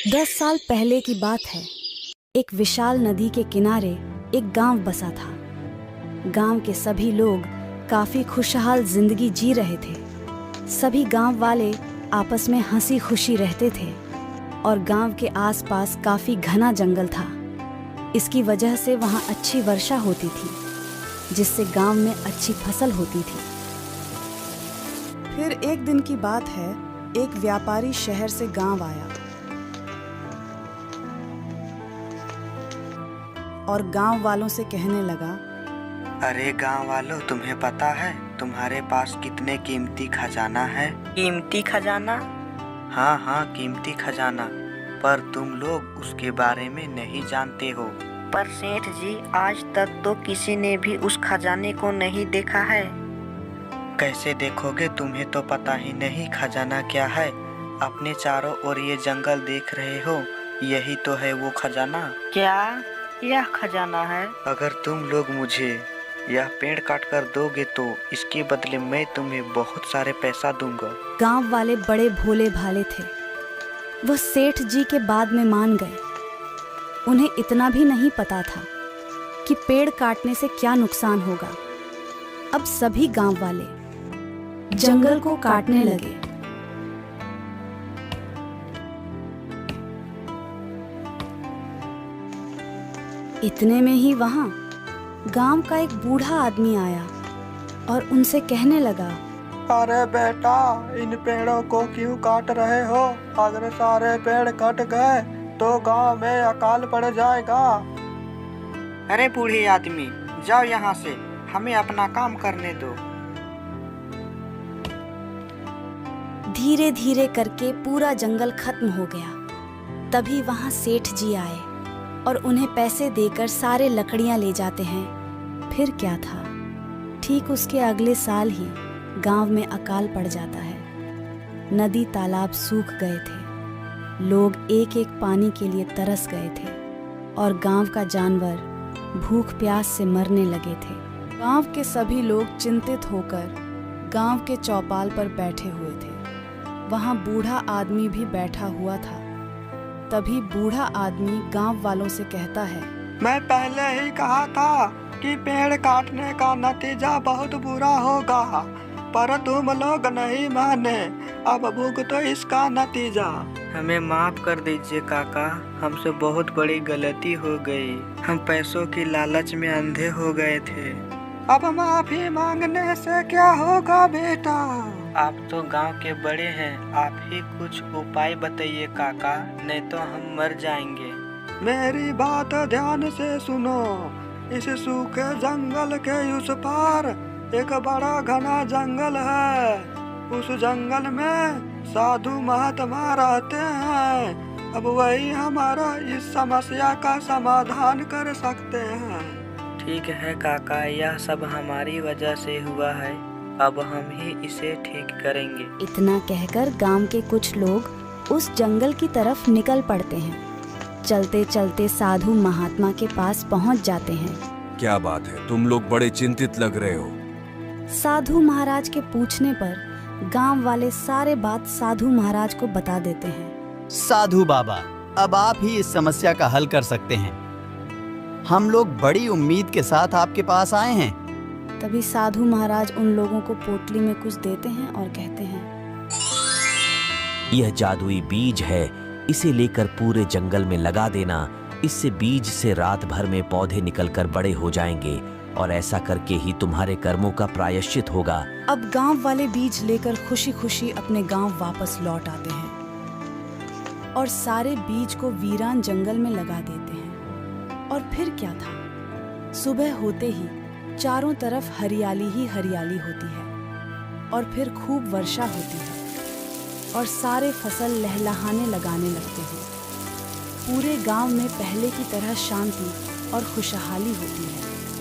10 साल पहले की बात है। एक विशाल नदी के किनारे एक गांव बसा था। गांव के सभी लोग काफी खुशहाल जिंदगी जी रहे थे। सभी गांव वाले आपस में हंसी खुशी रहते थे और गांव के आसपास काफी घना जंगल था। इसकी वजह से वहां अच्छी वर्षा होती थी, जिससे गांव में अच्छी फसल होती थी। फिर एक दिन की बात है, एक व्यापारी शहर से गांव आया और गांव वालों से कहने लगा, अरे गांव वालों, तुम्हें पता है तुम्हारे पास कितने कीमती खजाना है? कीमती खजाना? हाँ हाँ, कीमती खजाना, पर तुम लोग उसके बारे में नहीं जानते हो। पर सेठ जी, आज तक तो किसी ने भी उस खजाने को नहीं देखा है। कैसे देखोगे? तुम्हें तो पता ही नहीं खजाना क्या है। अपने चारों ओर ये जंगल देख रहे हो, यही तो है वो खजाना। क्या यह खजाना है? अगर तुम लोग मुझे यह पेड़ काट कर दोगे तो इसके बदले मैं तुम्हें बहुत सारे पैसा दूंगा। गांव वाले बड़े भोले भाले थे। वह सेठ जी के बाद में मान गए। उन्हें इतना भी नहीं पता था कि पेड़ काटने से क्या नुकसान होगा। अब सभी गांव वाले जंगल को काटने लगे। इतने में ही वहां गांव का एक बूढ़ा आदमी आया और उनसे कहने लगा, अरे बेटा, इन पेड़ों को क्यों काट रहे हो? अगर सारे पेड़ कट गए तो गांव में अकाल पड़ जाएगा। अरे बूढ़े आदमी, जाओ यहाँ से, हमें अपना काम करने दो। धीरे धीरे करके पूरा जंगल खत्म हो गया। तभी वहां सेठ जी आए और उन्हें पैसे देकर सारे लकड़ियां ले जाते हैं। फिर क्या था, ठीक उसके अगले साल ही गांव में अकाल पड़ जाता है। नदी तालाब सूख गए थे। लोग एक एक पानी के लिए तरस गए थे और गांव का जानवर भूख प्यास से मरने लगे थे। गांव के सभी लोग चिंतित होकर गांव के चौपाल पर बैठे हुए थे। वहां बूढ़ा आदमी भी बैठा हुआ था। तभी बूढ़ा आदमी गांव वालों से कहता है, मैं पहले ही कहा था कि पेड़ काटने का नतीजा बहुत बुरा होगा, पर तुम लोग नहीं माने। अब भुगतो इसका नतीजा। हमें माफ कर दीजिए काका, हमसे बहुत बड़ी गलती हो गई। हम पैसों की लालच में अंधे हो गए थे। अब माफी मांगने से क्या होगा बेटा? आप तो गांव के बड़े हैं, आप ही कुछ उपाय बताइए काका, नहीं तो हम मर जाएंगे। मेरी बात ध्यान से सुनो। इस सूखे जंगल के उस पार एक बड़ा घना जंगल है। उस जंगल में साधु महात्मा रहते हैं। अब वही हमारा इस समस्या का समाधान कर सकते हैं। ठीक है काका, यह सब हमारी वजह से हुआ है। अब हम ही इसे ठीक करेंगे। इतना कहकर गांव के कुछ लोग उस जंगल की तरफ निकल पड़ते हैं। चलते चलते साधु महात्मा के पास पहुंच जाते हैं। क्या बात है, तुम लोग बड़े चिंतित लग रहे हो। साधु महाराज के पूछने पर गांव वाले सारे बात साधु महाराज को बता देते हैं। साधु बाबा, अब आप ही इस समस्या का हल कर सकते हैं। हम लोग बड़ी उम्मीद के साथ आपके पास आए हैं। तभी साधु महाराज उन लोगों को पोटली में कुछ देते हैं और कहते हैं, यह जादुई बीज है, इसे लेकर पूरे जंगल में लगा देना। इससे बीज से रात भर में पौधे निकलकर बड़े हो जाएंगे और ऐसा करके ही तुम्हारे कर्मों का प्रायश्चित होगा। अब गांव वाले बीज लेकर खुशी खुशी अपने गांव वापस लौट आते हैं और सारे बीज को वीरान जंगल में लगा देते हैं। और फिर क्या था, सुबह होते ही चारों तरफ हरियाली ही हरियाली होती है और फिर खूब वर्षा होती है और सारे फसल लहलहाने लगाने लगते हैं। पूरे गांव में पहले की तरह शांति और खुशहाली होती है।